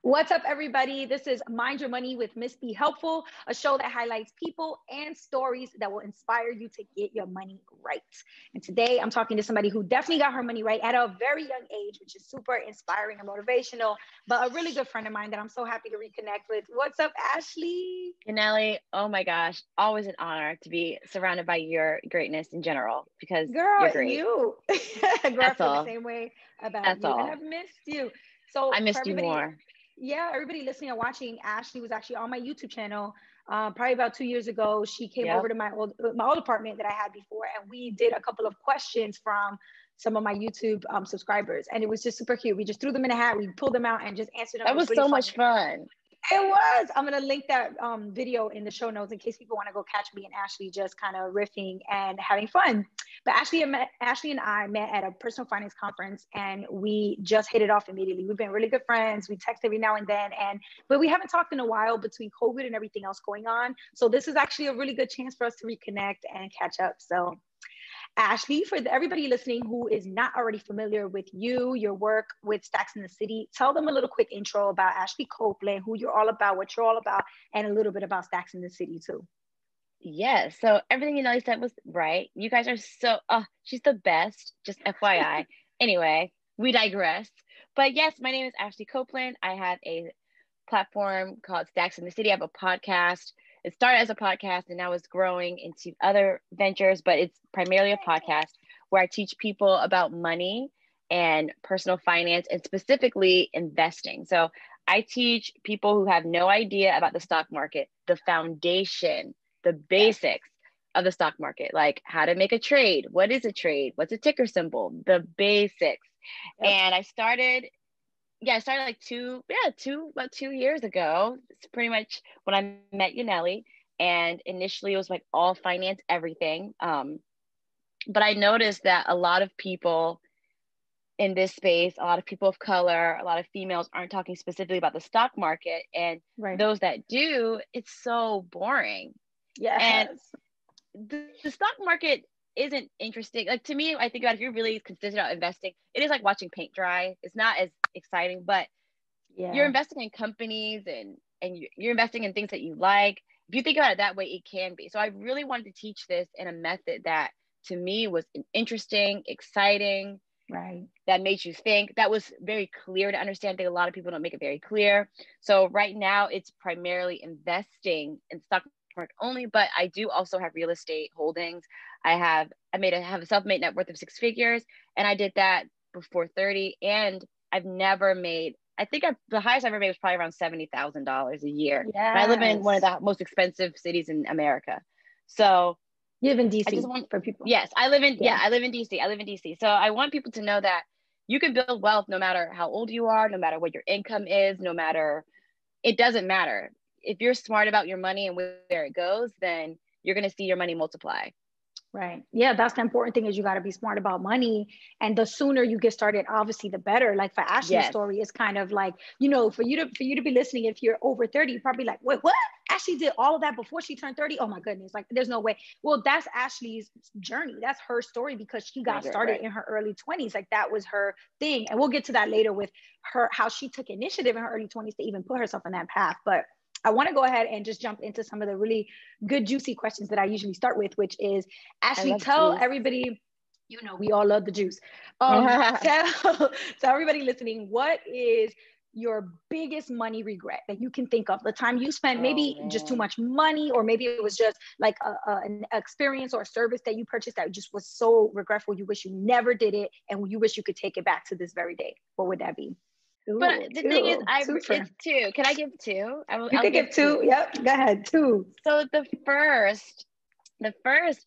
What's up, everybody? This is Mind Your Money with Miss Be Helpful, a show that highlights people and stories that will inspire you to get your money right. And today I'm talking to somebody who definitely got her money right at a very young age, which is super inspiring and motivational, but a really good friend of mine that I'm so happy to reconnect with. What's up, Ashley? Yaneli, oh my gosh, always an honor to be surrounded by your greatness in general because Girl, you're great. you. Girl, I feel the same way about That's you. all. And I've missed you. So I for missed you everybody, more. yeah, everybody listening and watching, Ashley was actually on my YouTube channel probably about 2 years ago. She came over to my old apartment that I had before, and we did a couple of questions from some of my YouTube subscribers, and it was just super cute. We just threw them in a hat, we pulled them out, and just answered them. That was really so much fun. It was. I'm going to link that video in the show notes in case people want to go catch me and Ashley just kind of riffing and having fun. But Ashley and I met at a personal finance conference, and we just hit it off immediately. We've been really good friends. We text every now and then, but we haven't talked in a while between COVID and everything else going on. So this is actually a really good chance for us to reconnect and catch up. So Ashley, for everybody listening who is not already familiar with you, your work with Stacks in the City, tell them a little quick intro about Ashley Copeland, who you're all about, what you're all about, and a little bit about Stacks in the City too. Yes. So everything you said was right. You guys are so, she's the best, just FYI. Anyway, we digress. But yes, my name is Ashley Copeland. I have a platform called Stacks in the City. I have a podcast. It started as a podcast and now it's growing into other ventures, but it's primarily a podcast where I teach people about money and personal finance and specifically investing. So I teach people who have no idea about the stock market, the foundation, the basics of the stock market, like how to make a trade. What is a trade? What's a ticker symbol? The basics. Yep. And I started like about 2 years ago. It's pretty much when I met Yaneli. And initially it was like all finance, everything. But I noticed that a lot of people in this space, a lot of people of color, a lot of females aren't talking specifically about the stock market. And those that do, it's so boring. Yes. And the stock market isn't interesting. Like to me, I think about if you're really consistent about investing, it is like watching paint dry. It's not as exciting, but you're investing in companies and you're investing in things that you like. If you think about it that way, it can be. So I really wanted to teach this in a method that to me was interesting, exciting, that made you think, that was very clear to understand. I think a lot of people don't make it very clear. So right now it's primarily investing in stock market only, but I do also have real estate holdings. I have a self-made net worth of 6 figures, and I did that before 30, and I've never made, the highest I've ever made was probably around $70,000 a year. Yes. And I live in one of the most expensive cities in America. So you live in DC for people. Yes, I live in DC. So I want people to know that you can build wealth no matter how old you are, no matter what your income is, it doesn't matter. If you're smart about your money and where it goes, then you're going to see your money multiply. Right. Yeah, that's the important thing is you got to be smart about money. And the sooner you get started, obviously, the better. Like for Ashley's story, it's kind of like, for you to be listening, if you're over 30, you're probably like, wait, what? Ashley did all of that before she turned 30? Oh my goodness. Like there's no way. Well, that's Ashley's journey. That's her story because she got started in her early 20s. Like that was her thing. And we'll get to that later with her, how she took initiative in her early 20s to even put herself on that path. But I want to go ahead and just jump into some of the really good, juicy questions that I usually start with, which is, Ashley, tell everybody, we all love the juice. Tell everybody listening, what is your biggest money regret that you can think of? The time you spent maybe just too much money, or maybe it was just like an experience or a service that you purchased that just was so regretful, you wish you never did it, and you wish you could take it back to this very day. What would that be? But the thing is, it's 2. Can I give 2? You can give 2. Yep, go ahead. 2. So the first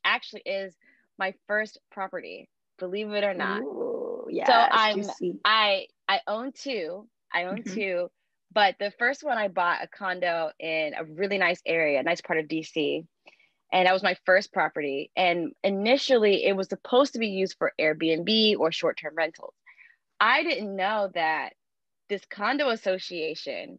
actually is my first property, believe it or not. Ooh, yes, so I own 2. But the first one I bought a condo in a really nice area, a nice part of DC. And that was my first property. And initially it was supposed to be used for Airbnb or short-term rentals. I didn't know that this condo association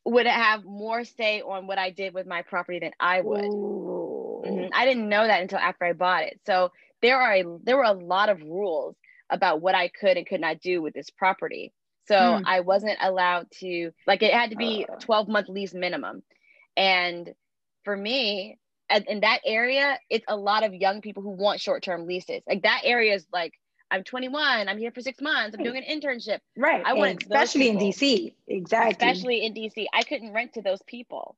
would have more say on what I did with my property than I would. I didn't know that until after I bought it. So there were a lot of rules about what I could and could not do with this property. So I wasn't allowed to, like, it had to be 12-month lease minimum. And for me, in that area, it's a lot of young people who want short-term leases. Like, that area is like, I'm 21, I'm here for 6 months, I'm doing an internship. Right. I wanted especially in DC. Exactly. Especially in DC. I couldn't rent to those people.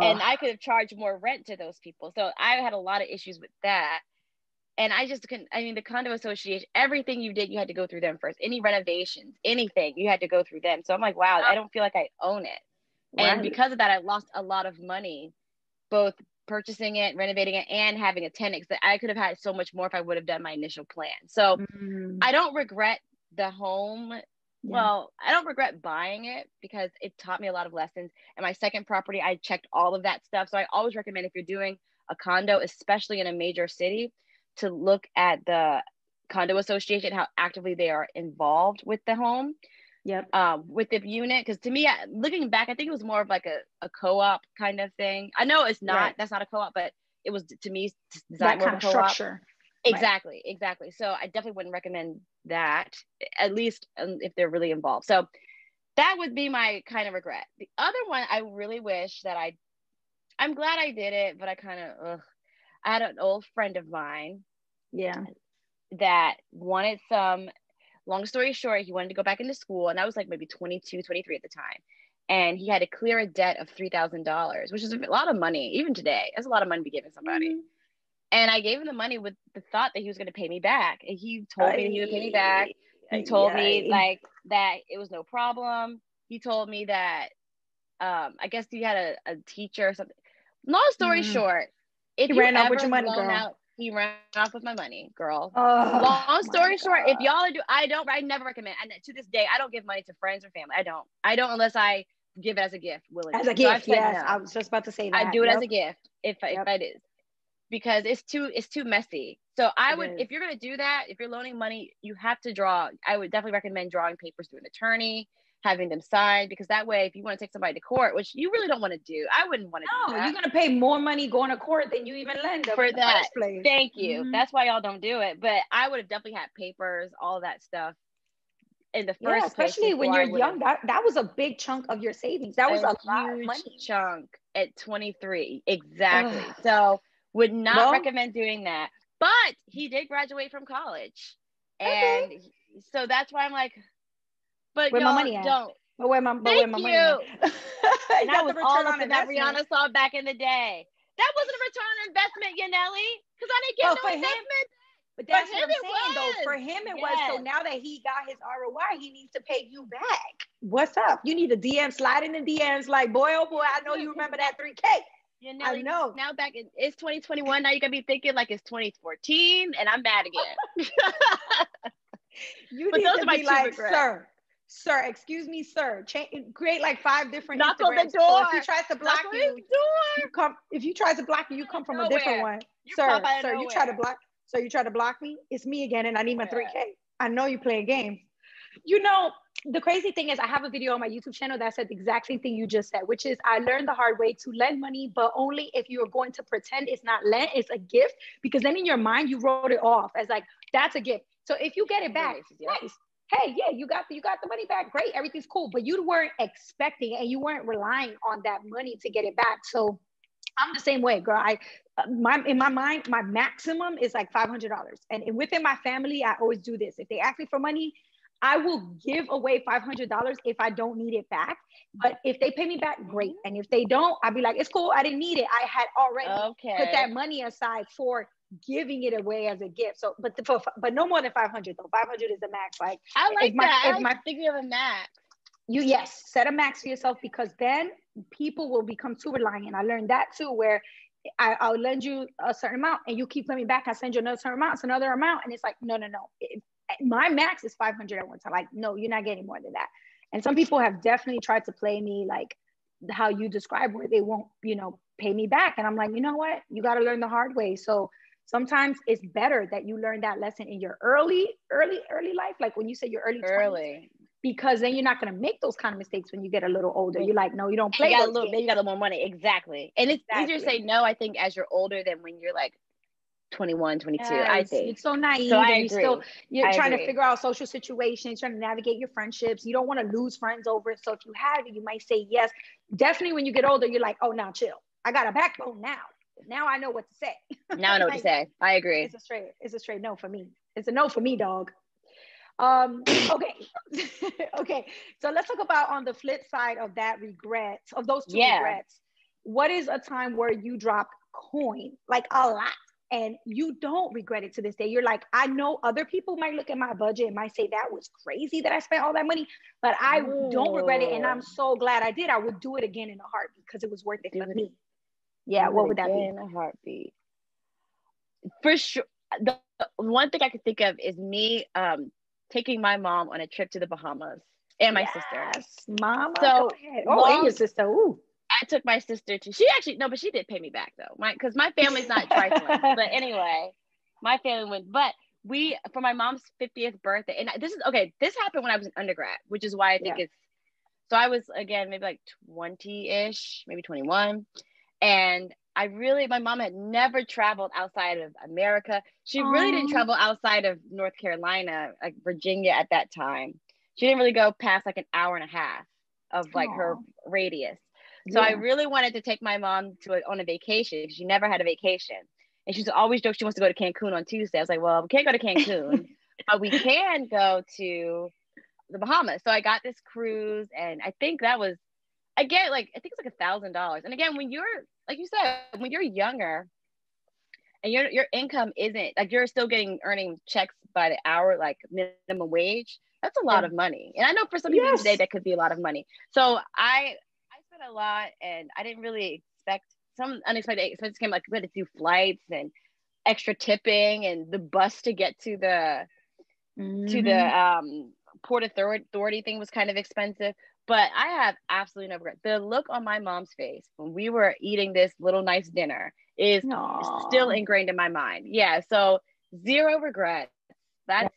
And I could have charged more rent to those people. So I had a lot of issues with that. And I just couldn't, I mean, the condo association, everything you did, you had to go through them first. Any renovations, anything, you had to go through them. So I'm like, wow, I don't feel like I own it. Right. And because of that, I lost a lot of money, both purchasing it, renovating it, and having a tenant, that I could have had so much more if I would have done my initial plan. So I don't regret the home. Yeah. Well, I don't regret buying it because it taught me a lot of lessons. And my second property, I checked all of that stuff. So I always recommend, if you're doing a condo, especially in a major city, to look at the condo association, how actively they are involved with the home. Yep. With the unit, because to me, looking back, I think it was more of like a co-op kind of thing. I know it's not, right. That's not a co-op, but it was, to me, designed more of a co-op. Structure. Exactly, right. Exactly. So I definitely wouldn't recommend that, at least if they're really involved. So that would be my kind of regret. The other one, I really wish that I'm glad I did it, but I I had an old friend of mine. Yeah. That wanted some. Long story short, he wanted to go back into school, and I was like maybe 22, 23 at the time. And he had to clear a debt of $3,000, which is a lot of money. Even today, that's a lot of money to be giving somebody. Mm-hmm. And I gave him the money with the thought that he was going to pay me back. And he told me that he would pay me back. He told me like that it was no problem. He told me that I guess he had a teacher or something. Long story short, if you ran off with your money, girl. He ran off with my money, girl. Long story short, if y'all are I never recommend. And to this day, I don't give money to friends or family. I don't unless I give it as a gift willingly. As a gift, yes. No. I was just about to say that. I do it as a gift if it is, because it's too messy. So if you're gonna do that, if you're loaning money, you have to draw. I would definitely recommend drawing papers through an attorney, having them signed, because that way, if you want to take somebody to court, which you really don't want to do, I wouldn't want to do that. You're going to pay more money going to court than you even lend them for that. First place. Thank you. Mm-hmm. That's why y'all don't do it. But I would have definitely had papers, all that stuff in the first place. Especially when you're young. That was a big chunk of your savings. That was a lot of money. Chunk at 23. Exactly. So would not recommend doing that. But he did graduate from college. And so that's why I'm like, but where y'all my money at? Don't. But where my money at? And that was all the that Rihanna saw back in the day. That wasn't a return on investment, Yanelli, because I didn't get no investment. But that's what I'm saying, though. For him, it was. So now that he got his ROI, he needs to pay you back. What's up? You need a DM, slide in the DMs like, boy, oh boy, I know you remember that 3K. Yanelli, I know. Now it's 2021. Now you're going to be thinking like it's 2014, and I'm bad again. You need to be like, sir, excuse me, sir. Create like 5 different knock Instagrams. on the door. So if he tries to block you come. If you try to block you, you come from a different one. Sir, you try to block me. It's me again, and I need my 3K. I know you playing games. You know, the crazy thing is, I have a video on my YouTube channel that said the exact same thing you just said, which is I learned the hard way to lend money, but only if you are going to pretend it's not lent, it's a gift, because then in your mind you wrote it off as like that's a gift. So if you get it back, nice. Hey, yeah, you got the money back. Great, everything's cool. But you weren't expecting and you weren't relying on that money to get it back. So I'm the same way, girl. In my mind, my maximum is like $500. And within my family, I always do this. If they ask me for money, I will give away $500 if I don't need it back. But if they pay me back, great. And if they don't, I'll be like, it's cool. I didn't need it. I had already put that money aside for giving it away as a gift. So, but no more than 500 though. 500 is the max. Like I like that. I like thinking of a max. Set a max for yourself, because then people will become too reliant. I learned that too, where I'll lend you a certain amount and you keep coming back. I send you another certain amount, it's another amount, and it's like no. My max is 500 at one time. Like no, you're not getting more than that. And some people have definitely tried to play me like how you describe, where they won't, pay me back. And I'm like, you know what? You got to learn the hard way. So sometimes it's better that you learn that lesson in your early life. Like when you say your early 20s, because then you're not going to make those kind of mistakes when you get a little older. You're like, no, you don't play. You got a little more money. Exactly. And it's easier to say no, I think, as you're older than when you're like 21, 22, Yes, I you're think. so naive, So I and agree. you're I trying to agree. figure out social situations, trying to navigate your friendships. You don't want to lose friends over it. So if you have it, you might say yes. Definitely when you get older, you're like, oh, now chill. I got a backbone now. Now I know what to say. Now I know what to Like, say. I agree. it's a straight no for me. It's a no for me, dog. Okay. Okay. So let's talk about on the flip side of that regret, of those two Yeah. regrets. What is a time where you dropped coin, like a lot, and you don't regret it to this day? You're like, I know other people might look at my budget and might say that was crazy that I spent all that money, but I don't regret it. And I'm Oh, so glad I did. I would do it again in a heartbeat because it was worth it do for it, me. Yeah. do it What would that again be? in a heartbeat. For sure. The one thing I could think of is me taking my mom on a trip to the Bahamas and my sister. Yes, mama. Go So ahead. Oh, and your long, sister. Ooh. I took my sister to, she actually, no, but she did pay me back though. Because my family's not trifling. But anyway, my family went, but we, for my mom's 50th birthday, and this is, okay, this happened when I was an undergrad, which is why I think Yeah. it's, so I was, again, maybe like 20-ish, maybe 21. And my mom had never traveled outside of America. She really didn't travel outside of North Carolina, like Virginia at that time. She didn't really go past like an hour and a half of like her radius. So I Yeah. really wanted to take my mom on a vacation. She never had a vacation. And she's always joked she wants to go to Cancun on Tuesday. I was like, well, we can't go to Cancun, but we can go to the Bahamas. So I got this cruise, and I think that was, again, like, I think it's like $1,000. And again, when you're, like you said, when you're younger and your income isn't like, you're still earning checks by the hour, like minimum wage, that's a lot of money. And I know for some people today Yes. that could be a lot of money. So I spent a lot, and I didn't really expect, some unexpected expenses came, like we had to do flights and extra tipping, and the bus to get to the Port Authority thing was kind of expensive. But I have absolutely no regret. The look on my mom's face when we were eating this little nice dinner is still ingrained in my mind. Yeah, so zero regrets. That's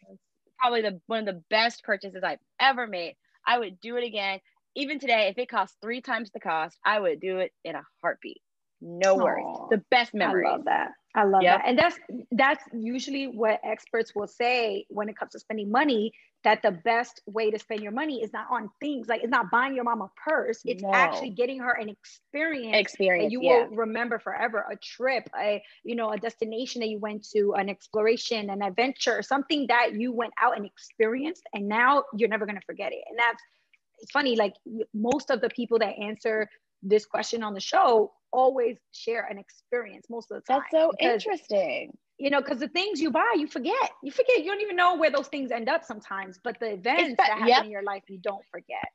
probably one of the best purchases I've ever made. I would do it again. Even today, if it costs 3 times the cost, I would do it in a heartbeat. No worries. The best memories. I love that. I love that. And that's usually what experts will say when it comes to spending money, that the best way to spend your money is not on things, like it's not buying your mom a purse. It's actually getting her an experience that you will remember forever. A trip, a destination that you went to, an exploration, an adventure, something that you went out and experienced, and now you're never going to forget it. And it's funny, like most of the people that answer this question on the show always share an experience most of the time. That's so interesting. Because the things you buy, you forget. You don't even know where those things end up sometimes, but the events that happen in your life, you don't forget.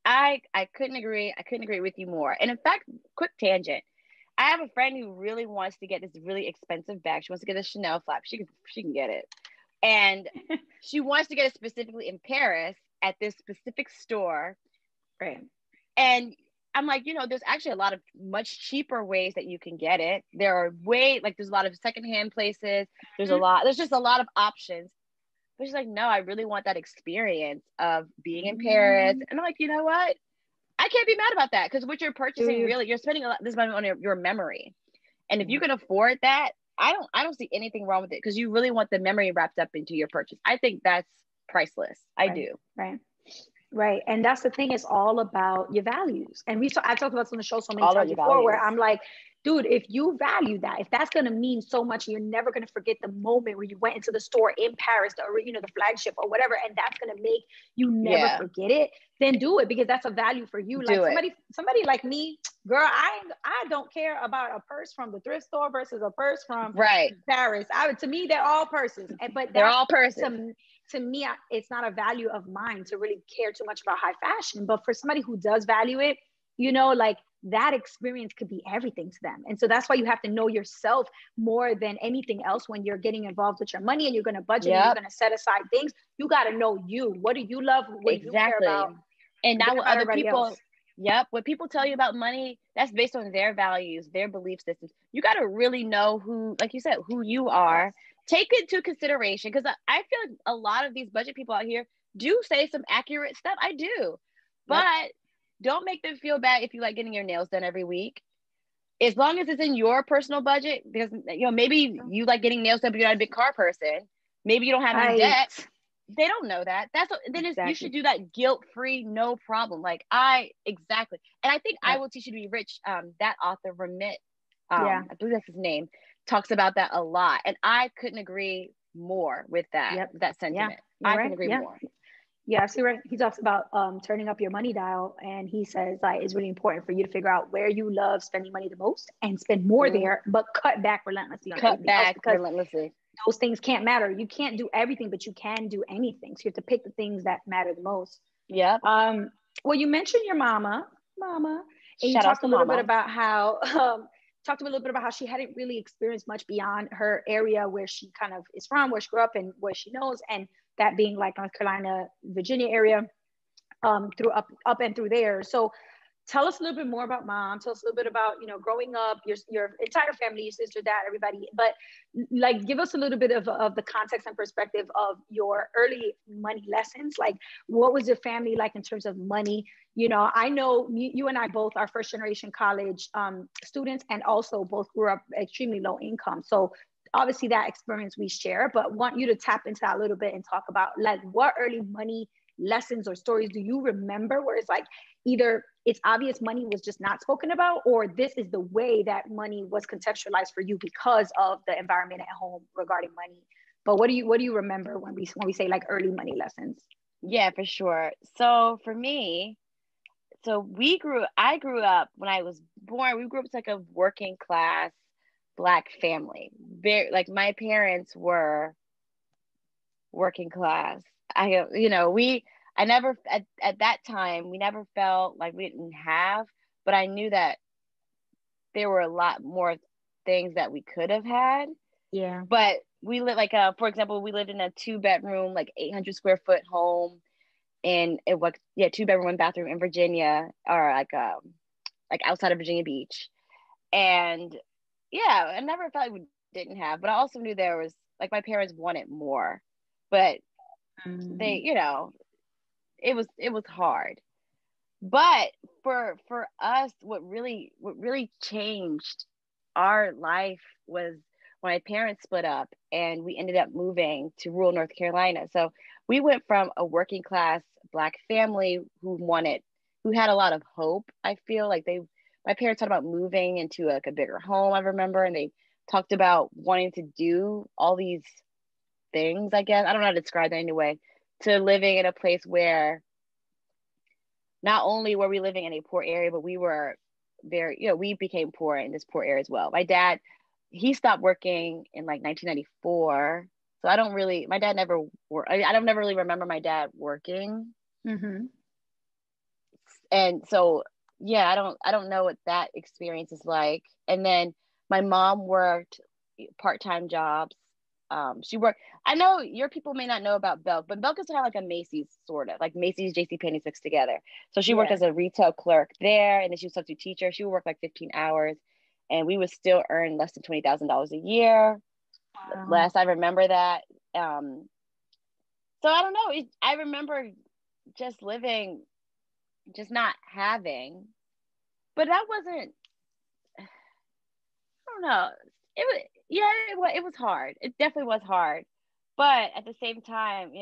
I couldn't agree. I couldn't agree with you more. And in fact, quick tangent. I have a friend who really wants to get this really expensive bag. She wants to get a Chanel flap. She can get it. And she wants to get it specifically in Paris at this specific store. Right. And I'm like, there's actually a lot of much cheaper ways that you can get it. There are there's a lot of secondhand places. There's just a lot of options. But she's like, no, I really want that experience of being in Paris. And I'm like, you know what? I can't be mad about that, because what you're purchasing, really, you're spending a lot this money on your memory. And if you can afford that, I don't see anything wrong with it, because you really want the memory wrapped up into your purchase. I think that's priceless. I do. Right. And that's the thing, it's all about your values. And I talked about this on the show so many times before, values. where I'm like, dude, if you value that, if that's going to mean so much, you're never going to forget the moment where you went into the store in Paris, the flagship or whatever, and that's going to make you never forget it, then do it, because that's a value for you. Like somebody like me, girl, I don't care about a purse from the thrift store versus a purse from Paris. To me, they're all purses. But they're all purses. To me, it's not a value of mine to really care too much about high fashion. But for somebody who does value it, like that experience could be everything to them. And so that's why you have to know yourself more than anything else when you're getting involved with your money and you're going to budget and you're going to set aside things. You got to know you. What do you love? What do you care about? And not what other people. What people tell you about money, that's based on their values, their belief systems. You got to really know who, like you said, who you are. Take it into consideration, because I feel like a lot of these budget people out here do say some accurate stuff. I do. But don't make them feel bad if you like getting your nails done every week. as long as it's in your personal budget, because maybe you like getting nails done, but you're not a big car person. Maybe you don't have any debt. They don't know that. You should do that guilt-free, no problem. Exactly. And I think I Will Teach You to Be Rich, that author, Ramit, I believe that's his name, talks about that a lot. And I couldn't agree more with that sentiment. I couldn't agree more. Yeah, so he talks about turning up your money dial, and he says it's really important for you to figure out where you love spending money the most and spend more there, but cut back relentlessly on everything else, because those things can't matter. You can't do everything, but you can do anything. So you have to pick the things that matter the most. Yeah. Well, you mentioned your mama, and you talked a little bit about how she hadn't really experienced much beyond her area where she kind of is from, where she grew up, and where she knows, and that being like North Carolina, Virginia area, through up and through there. So tell us a little bit more about mom. Tell us a little bit about, growing up, your entire family, your sister, dad, everybody, but give us a little bit of the context and perspective of your early money lessons. What was your family like in terms of money? I know you and I both are first generation college students, and also both grew up extremely low income. So obviously that experience we share, but want you to tap into that a little bit and talk about what early money lessons or stories do you remember where it's either it's obvious money was just not spoken about, or this is the way that money was contextualized for you because of the environment at home regarding money. But what do you remember when we say early money lessons? Yeah, for sure. So for me, I grew up when I was born, we grew up as a working class Black family. Very, my parents were working class. At that time, we never felt like we didn't have, but I knew that there were a lot more things that we could have had. Yeah. But we lived for example, we lived in a 2-bedroom, 800 square foot home, and it was 2-bedroom, 1-bathroom in Virginia, or outside of Virginia Beach. And I never felt like we didn't have, but I also knew there was my parents wanted more, but they, it was hard. But for us, what really changed our life was when my parents split up and we ended up moving to rural North Carolina. So we went from a working class Black family who had a lot of hope. I feel my parents talked about moving into a bigger home, I remember, and they talked about wanting to do all these things, I guess. I don't know how to describe that anyway, to living in a place where not only were we living in a poor area, but we were we became poor in this poor area as well. My dad, he stopped working in 1994. So my dad never worked. I don't never really remember my dad working. Mm-hmm. And so, I don't know what that experience is like. And then my mom worked part-time jobs. She worked, I know your people may not know about Belk, but Belk is kind of like a Macy's, sort of like Macy's, JCPenney's mixed together. So she worked as a retail clerk there, and then she was a substitute teacher. She would work 15 hours, and we would still earn less than $20,000 a year. Wow. Last I remember that. So I don't know. I remember just living, just not having, but that wasn't, I don't know. It was hard. It definitely was hard. But at the same time,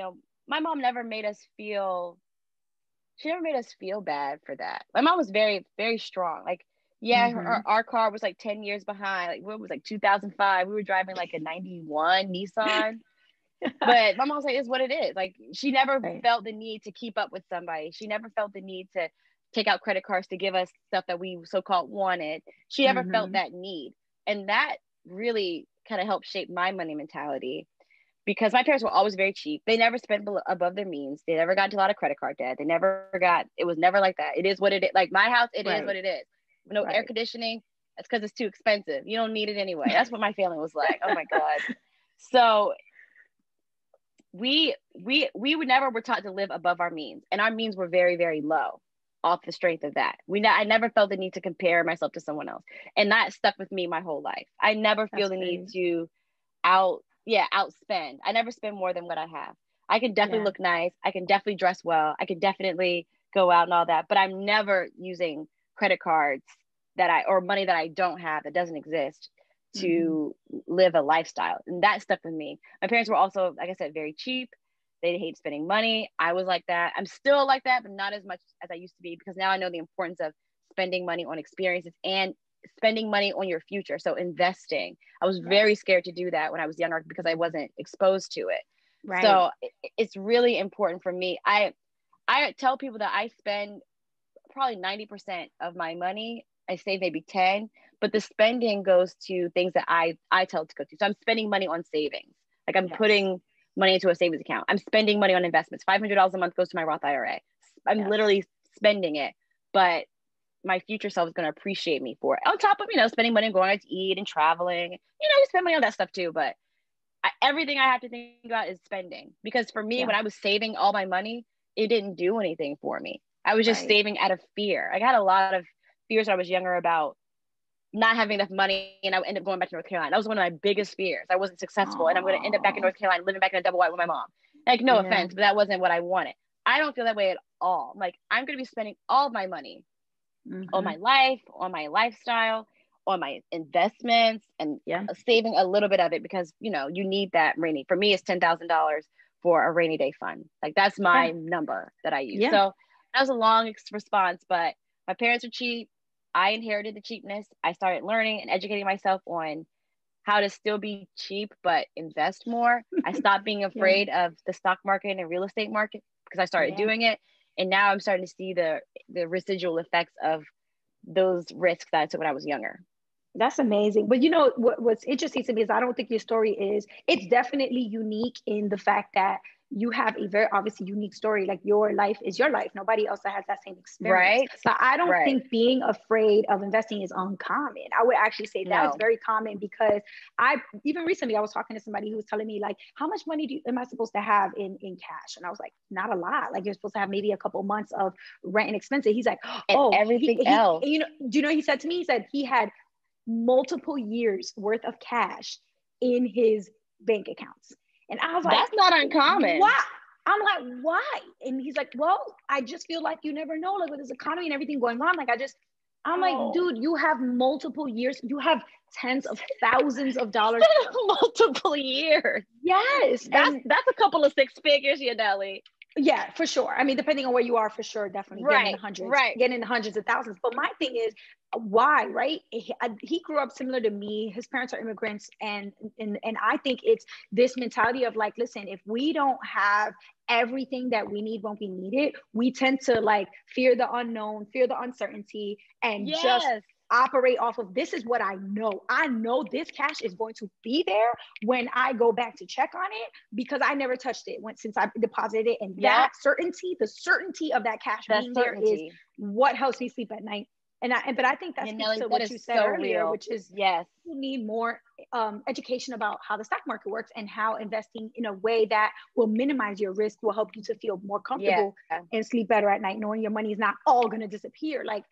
my mom never made us feel bad for that. My mom was very, very strong. Our car was 10 years behind. It was 2005. We were driving a 91 Nissan. But my mom's it's what it is. She never felt the need to keep up with somebody. She never felt the need to take out credit cards to give us stuff that we so-called wanted. She never felt that need. And that really kind of helped shape my money mentality, because my parents were always very cheap. They never spent above their means. They never got into a lot of credit card debt. It was never like that. It is what it is. My house, it is what it is. No air conditioning. That's because it's too expensive. You don't need it anyway. That's what my family was like. Oh my God. So we never were taught to live above our means, and our means were very, very low off the strength of that. I never felt the need to compare myself to someone else, and that stuck with me my whole life. I never feel the need to outspend. I never spend more than what I have. I can definitely look nice. I can definitely dress well. I can definitely go out and all that, but I'm never using credit cards or money that I don't have, that doesn't exist, to live a lifestyle. And that stuck with me. My parents were also, like I said, very cheap. They hate spending money. I was like that. I'm still like that, but not as much as I used to be, because now I know the importance of spending money on experiences and spending money on your future. So investing. I was very scared to do that when I was younger because I wasn't exposed to it. Right. So it's really important for me. I tell people that I spend probably 90% of my money. I save maybe 10, but the spending goes to things that I tell it to go to. So I'm spending money on savings. Like I'm putting money into a savings account. I'm spending money on investments. $500 a month goes to my Roth IRA. I'm literally spending it, but my future self is going to appreciate me for it. On top of, spending money and going out to eat and traveling, you spend money on that stuff too. But everything I have to think about is spending, because for me, when I was saving all my money, it didn't do anything for me. I was just saving out of fear. I had a lot of fears when I was younger about not having enough money, and I would end up going back to North Carolina. That was one of my biggest fears. I wasn't successful, and I'm going to end up back in North Carolina, living back in a double wide with my mom. Like, no offense, but that wasn't what I wanted. I don't feel that way at all. Like, I'm going to be spending all of my money on my life, on my lifestyle, on my investments, and saving a little bit of it, because, you need that rainy. For me, it's $10,000 for a rainy day fund. Like, that's my number that I use. So that was a long response, but my parents are cheap. I inherited the cheapness. I started learning and educating myself on how to still be cheap, but invest more. I stopped being afraid of the stock market and real estate market, because I started doing it. And now I'm starting to see the residual effects of those risks that I took when I was younger. That's amazing. But what's interesting to me is I don't think your story it's definitely unique in the fact that you have a very obviously unique story. Like, your life is your life. Nobody else that has that same experience. Right. But I don't think being afraid of investing is uncommon. I would actually say that's very common, because even recently I was talking to somebody who was telling me, like, how much money am I supposed to have in cash? And I was like, not a lot. Like, you're supposed to have maybe a couple months of rent and expenses. He's like, everything else. Do you know he said to me? He said he had multiple years worth of cash in his bank accounts. And I was like, that's not uncommon. Why? I'm like, why? And he's like, well, I just feel like you never know, like, with this economy and everything going on. Like, I'm like, dude, you have multiple years. You have tens of thousands of dollars. Multiple years. Yes. That's a couple of six figures, Yaneli. Yeah, for sure. I mean, depending on where you are, for sure, definitely getting in the hundreds of thousands. But my thing is, why, right? He grew up similar to me. His parents are immigrants, and I think it's this mentality of, like, listen, if we don't have everything that we need when we need it, we tend to, like, fear the unknown, fear the uncertainty, and just operate off of, this is what I know. I know this cash is going to be there when I go back to check on it, because I never touched it since I deposited it. And that certainty, the certainty of that cash being there, is what helps me sleep at night. But I think that's what you said earlier, which is you need more education about how the stock market works, and how investing in a way that will minimize your risk will help you to feel more comfortable and sleep better at night, knowing your money is not all going to disappear. Like,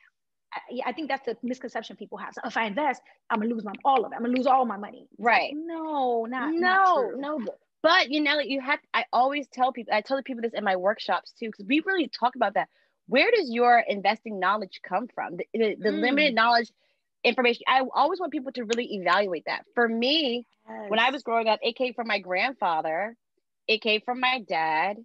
I think that's the misconception people have. So if I invest, I'm gonna lose all of it. I'm gonna lose all my money. Right? Like, no. But I always tell people. I tell people this in my workshops too, because we really talk about that. Where does your investing knowledge come from? The limited knowledge, information. I always want people to really evaluate that. For me, when I was growing up, it came from my grandfather. It came from my dad.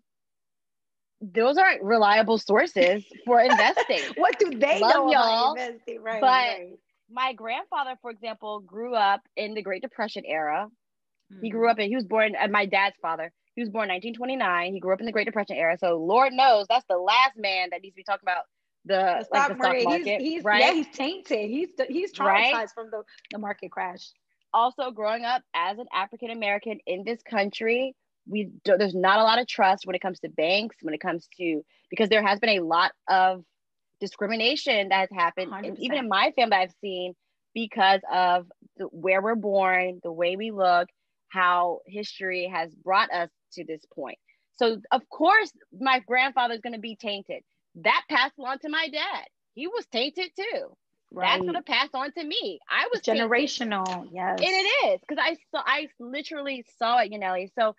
Those aren't reliable sources for investing. What do they know about investing? Right. My grandfather, for example, grew up in the Great Depression era. He was born, my dad's father, he was born in 1929. He grew up in the Great Depression era. So Lord knows that's the last man that needs to be talking about the stock market. He's he's tainted. He's traumatized from the market crash. Also, growing up as an African American in this country, there's not a lot of trust when it comes to banks, because there has been a lot of discrimination that has happened, and even in my family I've seen, because of where we're born, the way we look, how history has brought us to this point. So of course my grandfather is going to be tainted. That passed on to my dad. He was tainted too. That's going to pass on to me. I was generational. Tainted. Yes. And it is, because I literally saw it, Yaneli. So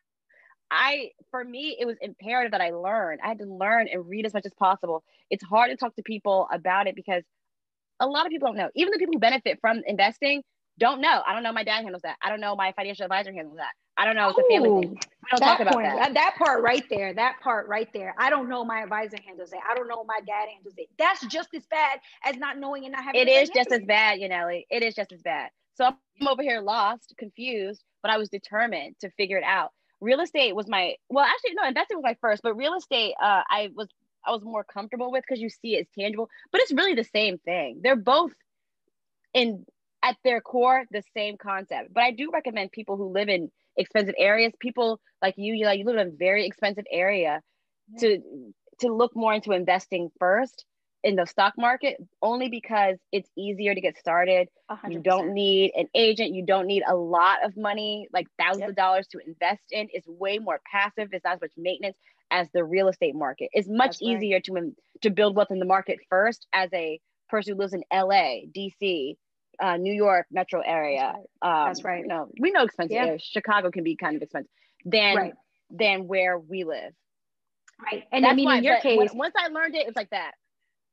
for me, it was imperative that I learn. I had to learn and read as much as possible. It's hard to talk to people about it, because A lot of people don't know. Even the people who benefit from investing don't know. I don't know my dad handles that. I don't know my financial advisor handles that. I don't know. It's a family thing. We don't talk about that. That part right there. That part right there. I don't know my advisor handles it. I don't know my dad handles it. That's just as bad as not knowing and not having. It is just as bad, Yaneli. It is just as bad. So I'm over here lost, confused, but I was determined to figure it out. Real estate was investing was my first, but real estate, I was more comfortable with because you see it's tangible, but it's really the same thing. They're both at their core, the same concept. But I do recommend people who live in expensive areas, people like you live in a very expensive area, to look more into investing first in the stock market, only because it's easier to get started. 100%. You don't need an agent. You don't need a lot of money, like thousands of dollars to invest in. It's way more passive. It's not as much maintenance as the real estate market. It's much easier to build wealth in the market first as a person who lives in LA, DC, New York metro area. That's right. We know expensive areas. Chicago can be kind of expensive than where we live. Right. And I mean, in your case, once I learned it, it's like that.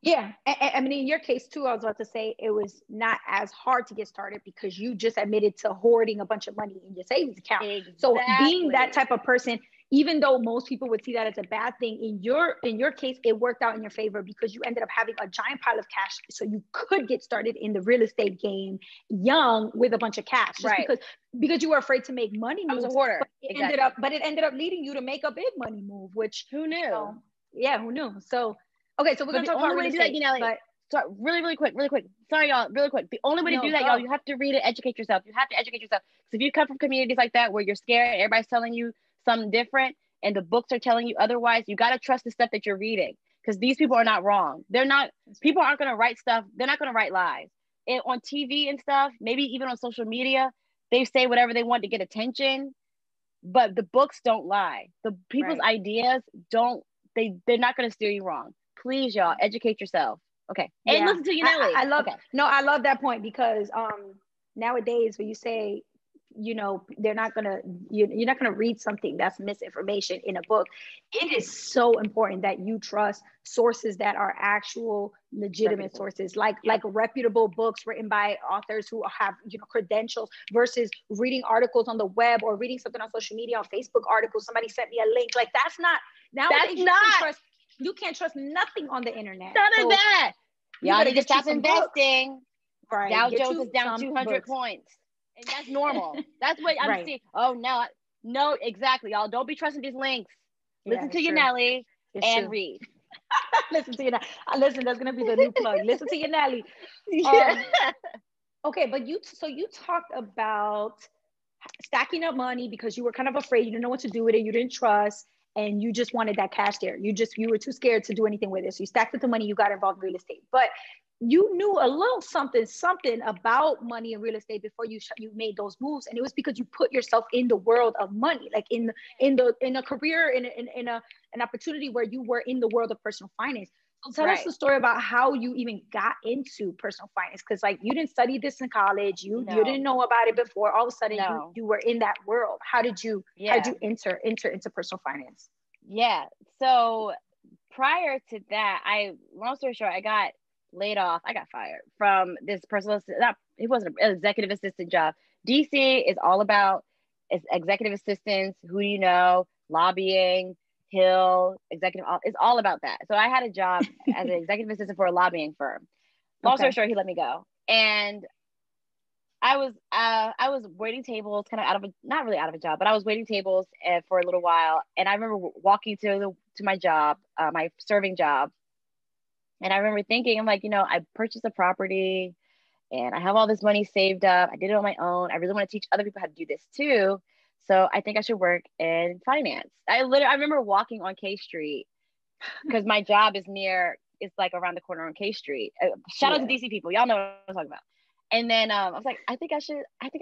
Yeah. I mean, in your case too, I was about to say it was not as hard to get started because you just admitted to hoarding a bunch of money in your savings account. Exactly. So being that type of person, even though most people would see that as a bad thing, in your case, it worked out in your favor because you ended up having a giant pile of cash. So you could get started in the real estate game young with a bunch of cash. Just because you were afraid to make money moves. I was a hoarder. But it ended up leading you to make a big money move, which who knew? Who knew? So okay, so we're gonna talk about real estate. So really quick. Sorry, y'all, really quick. The only way to do that, y'all, you have to read it, educate yourself. You have to educate yourself. Because if you come from communities like that where you're scared and everybody's telling you something different and the books are telling you otherwise, you got to trust the stuff that you're reading. Because these people are not wrong. People aren't going to write stuff. They're not going to write lies. And on TV and stuff, maybe even on social media, they say whatever they want to get attention. But the books don't lie. The people's ideas they're not going to steer you wrong. Please, y'all, educate yourself. Okay. And listen to Yaneli. I love that point because nowadays when you say, you're not gonna read something that's misinformation in a book. It is so important that you trust sources that are actual legitimate sources, like reputable books written by authors who have credentials versus reading articles on the web or reading something on social media, on Facebook articles. Somebody sent me a link. Like that's not nowadays. You can't trust nothing on the internet. None of that. Y'all need to stop investing. Right. Dow Jones is down 200 points. And that's normal. That's what I'm seeing. Oh, no, exactly. Y'all don't be trusting these links. Listen to Yaneli and read. Listen to Yaneli. Listen, that's going to be the new plug. Listen to Yaneli. Okay, but you talked about stacking up money because you were kind of afraid. You didn't know what to do with it. You didn't trust. And you just wanted that cash there. You were too scared to do anything with it. So you stacked up the money, you got involved in real estate. But you knew a little something about money and real estate before you made those moves. And it was because you put yourself in the world of money, like in a career, in an opportunity where you were in the world of personal finance. So tell us the story about how you even got into personal finance. Cause like you didn't study this in college. You didn't know about it before. All of a sudden you were in that world. How did you enter into personal finance? Yeah. So prior to that, long story short, I got laid off. I got fired from this personal assistant. It wasn't an executive assistant job. DC is all about executive assistants, who you know, lobbying, Hill, executive. It's all about that. So I had a job as an executive assistant for a lobbying firm. Long story short, he let me go, and I was waiting tables, kind of not really out of a job, but I was waiting tables for a little while. And I remember walking to my job, my serving job. And I remember thinking, I'm like, I purchased a property and I have all this money saved up. I did it on my own. I really want to teach other people how to do this too. So I think I should work in finance. I remember walking on K Street because my job it's like around the corner on K Street. Shout out to DC people. Y'all know what I'm talking about. And then I was like, I think I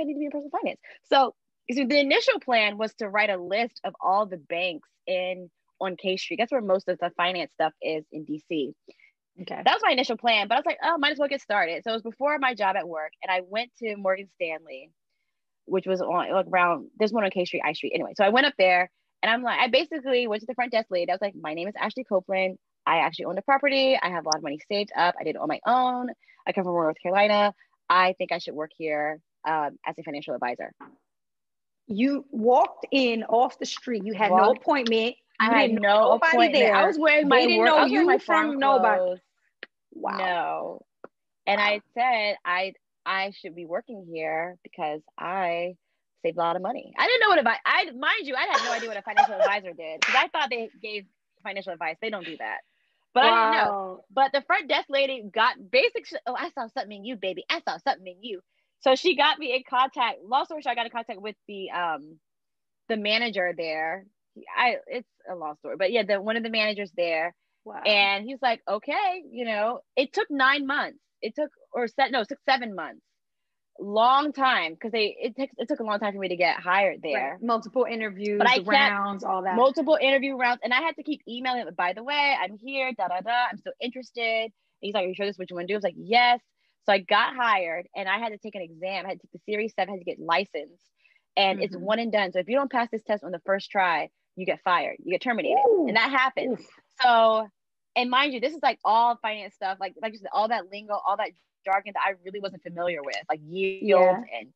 need to be in personal finance. So the initial plan was to write a list of all the banks on K Street. That's where most of the finance stuff is in DC. Okay. That was my initial plan, but I was like, might as well get started. So it was before my job at work, and I went to Morgan Stanley, which was around, there's one on K Street, I Street. Anyway, so I went up there, and I basically went to the front desk lady. I was like, my name is Ashley Copeland. I actually owned a property. I have a lot of money saved up. I did it on my own. I come from North Carolina. I think I should work here as a financial advisor. You walked in off the street. You had no appointment. You I had no appointment. There. I was wearing my work. I was wearing my farm clothes. Wow. No. And I said I should be working here because I saved a lot of money. I didn't know what mind you, I had no idea what a financial advisor did because I thought they gave financial advice. They don't do that. But I didn't know. But the front desk lady got basic. Oh, I saw something in you, baby. I saw something in you. So she got me in contact. Long story short, I got in contact with the manager there. It's a long story, but yeah, one of the managers there. Wow. And he's like, okay, it took 9 months. It took 7 months. Long time because it took a long time for me to get hired there. Right. Multiple interviews, rounds, all that. Multiple interview rounds, and I had to keep emailing him. By the way, I'm here. Da da da. I'm so interested. And he's like, "Are you sure this is what you want to do?" I was like, "Yes." So I got hired, and I had to take an exam. I had to take the Series 7. I had to get licensed, and it's one and done. So if you don't pass this test on the first try, you get fired. You get terminated, and that happens. So, and mind you, this is like all finance stuff, like you said, all that lingo, all that jargon that I really wasn't familiar with, like yield and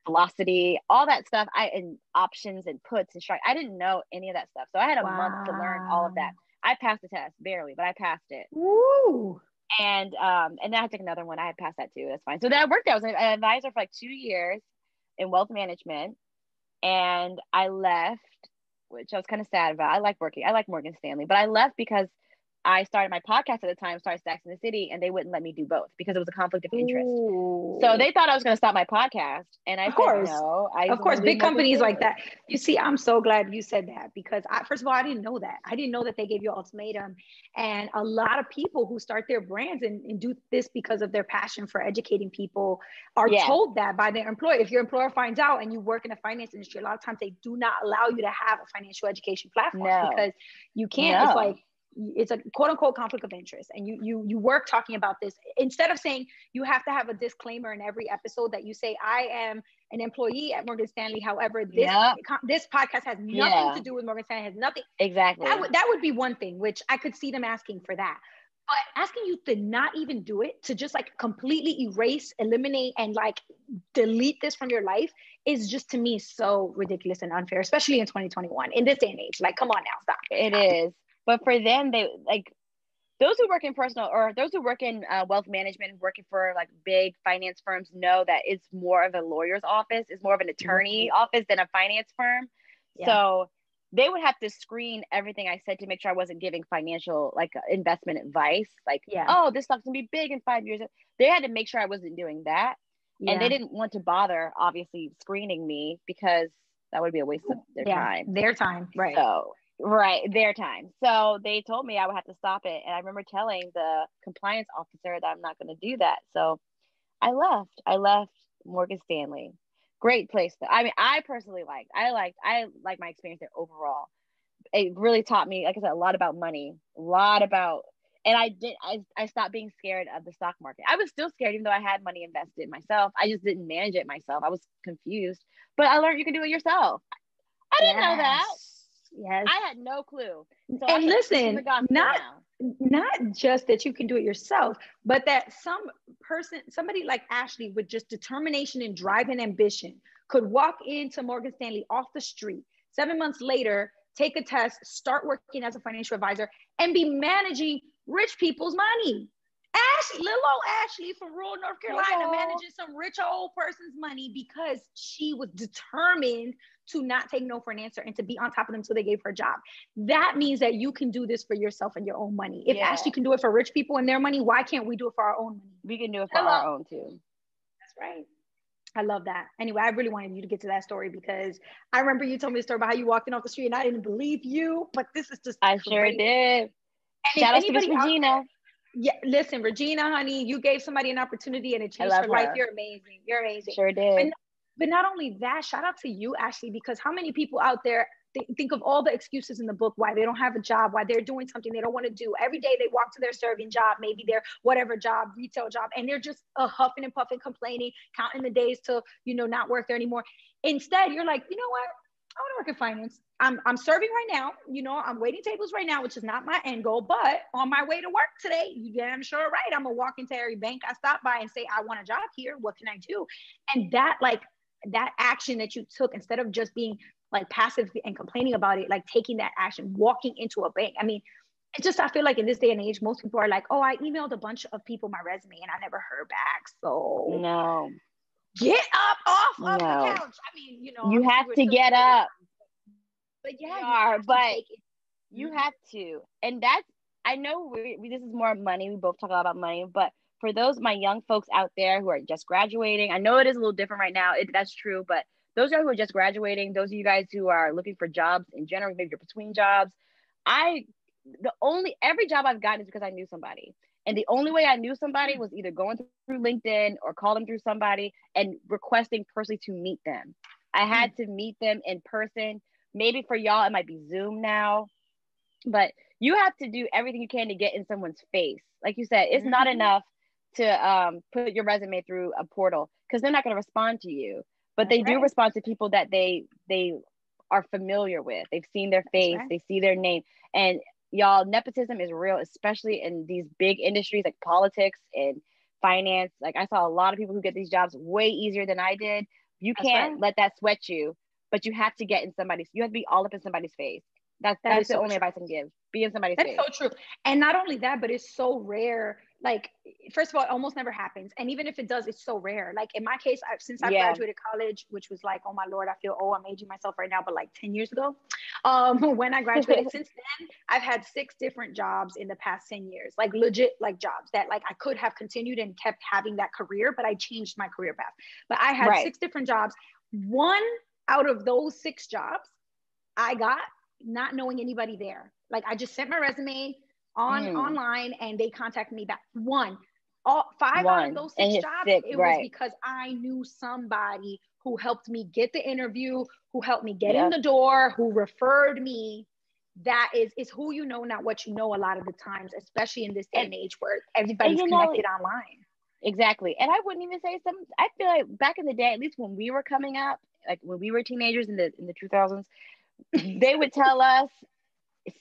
velocity, all that stuff. And options and puts and strike. I didn't know any of that stuff. So I had a month to learn all of that. I passed the test barely, but I passed it. Woo! And then I had to take another one. I had passed that too. That's fine. So then I worked there. I was an advisor for like 2 years in wealth management, and I left, which I was kind of sad about. I like working. I like Morgan Stanley, but I left because I started my podcast at the time, started Stacks in the City, and they wouldn't let me do both because it was a conflict of interest. Ooh. So they thought I was going to stop my podcast. And I said, no. Of course, big companies like that. You see, I'm so glad you said that because first of all, I didn't know that. I didn't know that they gave you an ultimatum. And a lot of people who start their brands and do this because of their passion for educating people are told that by their employer. If your employer finds out and you work in the finance industry, a lot of times they do not allow you to have a financial education platform because you can't. It's like, it's a quote unquote conflict of interest. And you work talking about this instead of saying you have to have a disclaimer in every episode that you say, I am an employee at Morgan Stanley. However, this podcast has nothing to do with Morgan Stanley, has nothing. Exactly. That would be one thing, which I could see them asking for that. But asking you to not even do it, to just like completely erase, eliminate, and like delete this from your life is just to me so ridiculous and unfair, especially in 2021, in this day and age. Like, come on now, stop. It is. But for them, they like those who work in personal or those who work in wealth management, working for like big finance firms know that it's more of a lawyer's office, it's more of an attorney office than a finance firm. Yeah. So they would have to screen everything I said to make sure I wasn't giving financial like investment advice. Like, oh, this stock's gonna be big in 5 years. They had to make sure I wasn't doing that. Yeah. And they didn't want to bother, obviously, screening me because that would be a waste of their time. Their time, right. Their time. So they told me I would have to stop it. And I remember telling the compliance officer that I'm not going to do that. So I left Morgan Stanley. Great place. I mean, I personally liked my experience there overall. It really taught me, like I said, a lot about money, and I stopped being scared of the stock market. I was still scared, even though I had money invested myself. I just didn't manage it myself. I was confused, but I learned you can do it yourself. I didn't know that. Yes. I had no clue. So and listen, not just that you can do it yourself, but that somebody like Ashley with just determination and drive and ambition could walk into Morgan Stanley off the street 7 months later, take a test, start working as a financial advisor, and be managing rich people's money. Little old Ashley from rural North Carolina managing some rich old person's money because she was determined to not take no for an answer and to be on top of them until they gave her a job. That means that you can do this for yourself and your own money. If Ashley can do it for rich people and their money, why can't we do it for our own money? We can do it for our own too. That's right. I love that. Anyway, I really wanted you to get to that story because I remember you told me a story about how you walked in off the street and I didn't believe you, but this is just I sure did. Shout out to Miss Regina. Yeah, listen, Regina, honey, you gave somebody an opportunity and it changed her life. You're amazing. You're amazing. Sure did. But not only that, shout out to you, Ashley, because how many people out there think of all the excuses in the book why they don't have a job, why they're doing something they don't want to do. Every day they walk to their serving job, maybe their whatever job, retail job, and they're just huffing and puffing, complaining, counting the days till, not work there anymore. Instead, you're like, you know what? I want to work in finance. I'm serving right now. You know, I'm waiting tables right now, which is not my end goal. But on my way to work today, you damn sure right. I'm gonna walk into every bank I stop by and say, I want a job here. What can I do? And that, like, that action that you took, instead of just being like passive and complaining about it, like taking that action, walking into a bank. I mean, it's just, I feel like in this day and age, most people are like, oh, I emailed a bunch of people my resume and I never heard back. So no. Get up off of the couch. I mean, you know, you have to get up. But yeah, you have to. And that's, I know this is more money. We both talk a lot about money, but for those, my young folks out there who are just graduating, I know it is a little different right now. That's true. But those who are just graduating, those of you guys who are looking for jobs in general, maybe you're between jobs. Every job I've gotten is because I knew somebody. And the only way I knew somebody was either going through LinkedIn or calling through somebody and requesting personally to meet them. I had to meet them in person. Maybe for y'all, it might be Zoom now. But you have to do everything you can to get in someone's face. Like you said, it's not enough to put your resume through a portal because they're not going to respond to you. But they do respond to people that they are familiar with. They've seen their face. They see their name. And y'all, nepotism is real, especially in these big industries like politics and finance. Like I saw a lot of people who get these jobs way easier than I did. You can't let that sweat you, but you have to you have to be all up in somebody's face. That's the only advice I can give. Be in somebody's face. That's so true. And not only that, but it's so rare. Like, first of all, it almost never happens. And even if it does, it's so rare. Like in my case, since I graduated college, which was like, oh my Lord, I feel, I'm aging myself right now, but like 10 years ago, when I graduated, since then, I've had 6 different jobs in the past 10 years, like legit, like jobs that like I could have continued and kept having that career, but I changed my career path. But I had 6 different jobs. 1 out of those 6 jobs I got not knowing anybody there. Like I just sent my resume online and they contacted me back. 5 out of those 6 jobs, it was because I knew somebody who helped me get the interview, who helped me get in the door, who referred me. That is who you know, not what you know a lot of the times, especially in this day and age where everybody's connected online. Exactly. And I wouldn't even say I feel like back in the day, at least when we were coming up, like when we were teenagers in the 2000s, they would tell us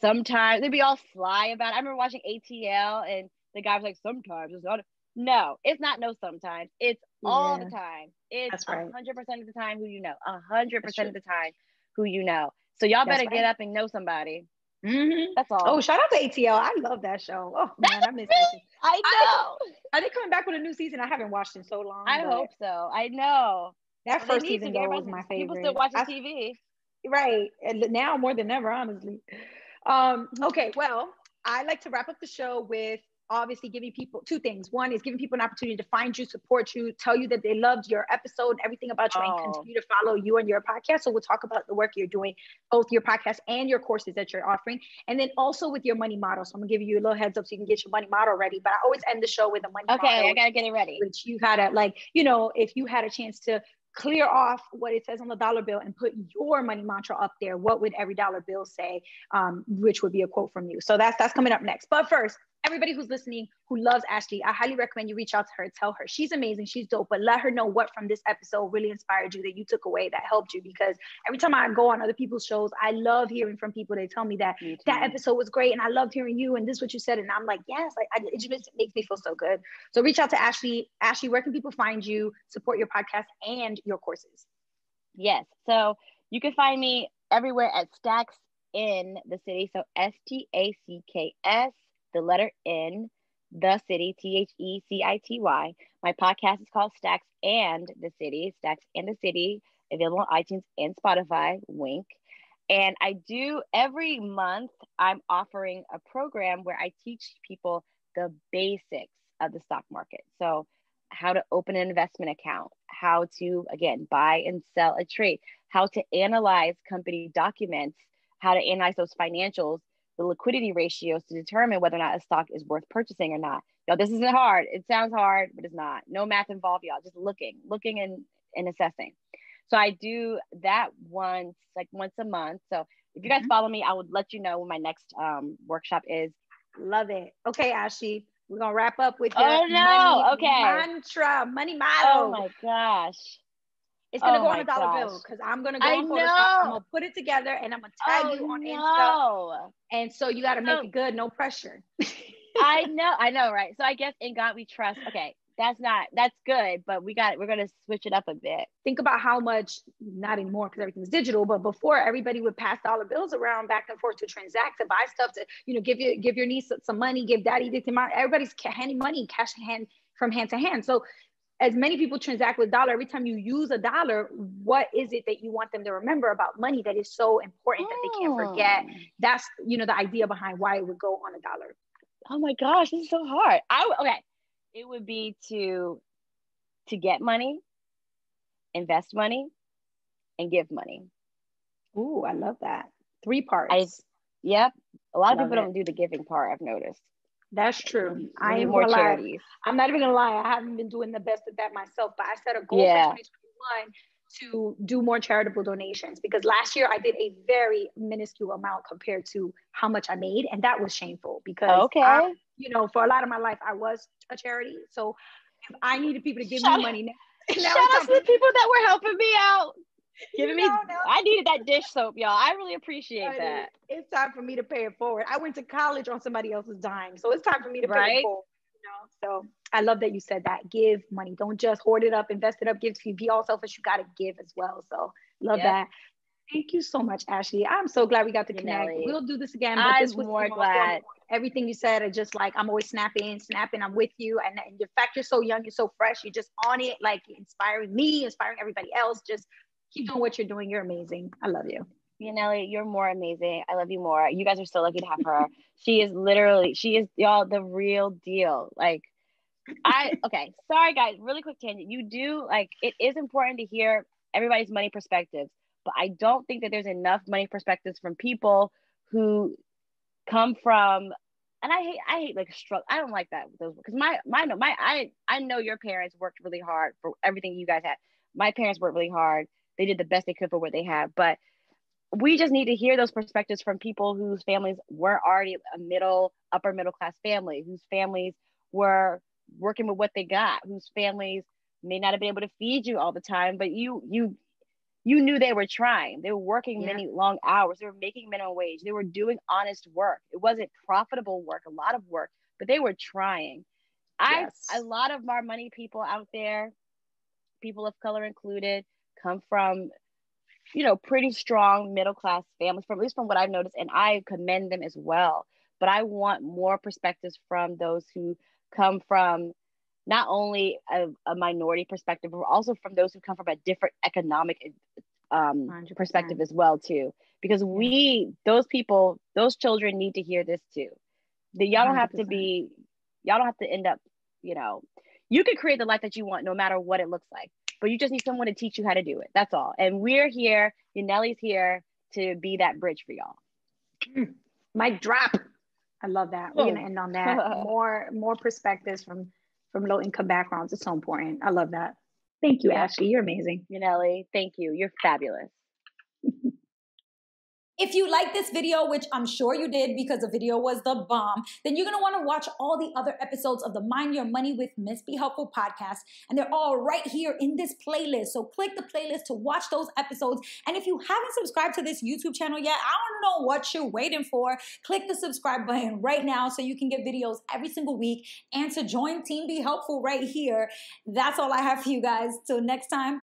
sometimes, they'd be all sly about it. I remember watching ATL and the guy was like, sometimes it's not. No, it's not sometimes. It's all the time. It's 100% of the time who you know. 100% of the time who you know. So y'all better get up and know somebody. That's all. Oh, shout out to ATL. I love that show. Oh man, I miss it. I know. Are they coming back with a new season? I haven't watched in so long. I hope so. I know. That first season was my favorite. People still watching TV. Right. And now more than ever, honestly. Okay, well, I like to wrap up the show with obviously giving people 2 things. One is giving people an opportunity to find you, support you, tell you that they loved your episode, everything about you, and continue to follow you and your podcast. So we'll talk about the work you're doing, both your podcast and your courses that you're offering. And then also with your money model. So I'm gonna give you a little heads up so you can get your money model ready. But I always end the show with a money model. Okay, I gotta get it ready. Which you gotta, like, you know, if you had a chance to clear off what it says on the dollar bill and put your money mantra up there, what would every dollar bill say? Which would be a quote from you. So that's coming up next. But first, everybody who's listening who loves Ashley, I highly recommend you reach out to her, tell her she's amazing, she's dope, but let her know what from this episode really inspired you, that you took away, that helped you. Because every time I go on other people's shows, I love hearing from people. They tell me that that episode was great and I loved hearing you and this is what you said. And I'm like, yes, it just makes me feel so good. So reach out to Ashley. Ashley, where can people find you, support your podcast and your courses? Yes. So you can find me everywhere at Stacks in the City. So STACKS, the letter N, the City, THECITY. My podcast is called Stacks and the City, Stacks and the City, available on iTunes and Spotify, wink. And I do every month, I'm offering a program where I teach people the basics of the stock market. So how to open an investment account, how to, again, buy and sell a trade, how to analyze company documents, how to analyze those financials, the liquidity ratios to determine whether or not a stock is worth purchasing or not. Y'all, this isn't hard. It sounds hard, but it's not. No math involved, y'all. Just looking and assessing. So I do that once a month. So if you guys follow me, I would let you know when my next workshop is. Love it. Okay, Ashley, we're going to wrap up with your money mantra, money model. Oh my gosh. It's gonna Oh go on my a dollar gosh. bill because I'm gonna go I on Photoshop. I'm know. gonna put it together and I'm gonna tag you on Insta. No. And so you got to make it good, no pressure. I know, right? So I guess in God we trust. Okay, that's good, but we're gonna switch it up a bit. Think about how much, not anymore because everything's digital, but before everybody would pass dollar bills around back and forth to transact, to buy stuff, to, you know, give your niece some money, give daddy this amount. Everybody's handing money, cash from hand to hand. So as many people transact with dollar, every time you use a dollar, what is it that you want them to remember about money that is so important that they can't forget? That's, you know, the idea behind why it would go on a dollar. Oh my gosh, this is so hard. Okay. It would be to get money, invest money, and give money. Ooh, I love that. 3 parts. Yep. A lot of people don't do the giving part, I've noticed. That's true. I ain't more gonna charities. lie. I'm not even gonna lie. I haven't been doing the best at that myself, but I set a goal for 2021 to do more charitable donations, because last year I did a very minuscule amount compared to how much I made, and that was shameful because you know, for a lot of my life I was a charity. So if I needed people to give me money now, shout out to the people that were helping me out. I needed that dish soap, y'all. I really appreciate that. It's time for me to pay it forward. I went to college on somebody else's dime, so it's time for me to pay it forward. You know, so I love that you said that. Give money. Don't just hoard it up, invest it up, give to you. Be all selfish. You got to give as well. So love that. Thank you so much, Ashley. I'm so glad we got to connect. We'll do this again, but this was more glad. Everything you said, I just like, I'm always snapping. I'm with you. And the fact you're so young, you're so fresh, you're just on it, like inspiring me, inspiring everybody else. Just keep doing what you're doing. You're amazing. I love you. Nelly, you're more amazing. I love you more. You guys are so lucky to have her. She is y'all the real deal. Like, okay, sorry guys, really quick tangent. It is important to hear everybody's money perspectives, but I don't think that there's enough money perspectives from people who come from, and I hate like struggle. I don't like that, because I know your parents worked really hard for everything you guys had. My parents worked really hard. They did the best they could for what they had, but we just need to hear those perspectives from people whose families were already a upper middle class family, whose families were working with what they got, whose families may not have been able to feed you all the time, but you knew they were trying. They were working many long hours. They were making minimum wage. They were doing honest work. It wasn't profitable work, a lot of work, but they were trying. A lot of our money people out there, people of color included, come from, you know, pretty strong middle-class families, at least from what I've noticed, and I commend them as well. But I want more perspectives from those who come from not only a minority perspective, but also from those who come from a different economic perspective as well too. Because those children need to hear this too. Y'all don't have to end up, you know, you can create the life that you want no matter what it looks like. But you just need someone to teach you how to do it. That's all. And we're here. Yaneli's here to be that bridge for y'all. Mic drop. I love that. We're gonna end on that. More perspectives from low income backgrounds. It's so important. I love that. Thank you, Ashley. You're amazing. Yaneli, thank you. You're fabulous. If you like this video, which I'm sure you did because the video was the bomb, then you're going to want to watch all the other episodes of the Mind Your Money with Miss Be Helpful podcast, and they're all right here in this playlist. So click the playlist to watch those episodes. And if you haven't subscribed to this YouTube channel yet, I don't know what you're waiting for. Click the subscribe button right now so you can get videos every single week, and to join Team Be Helpful right here. That's all I have for you guys. Till next time.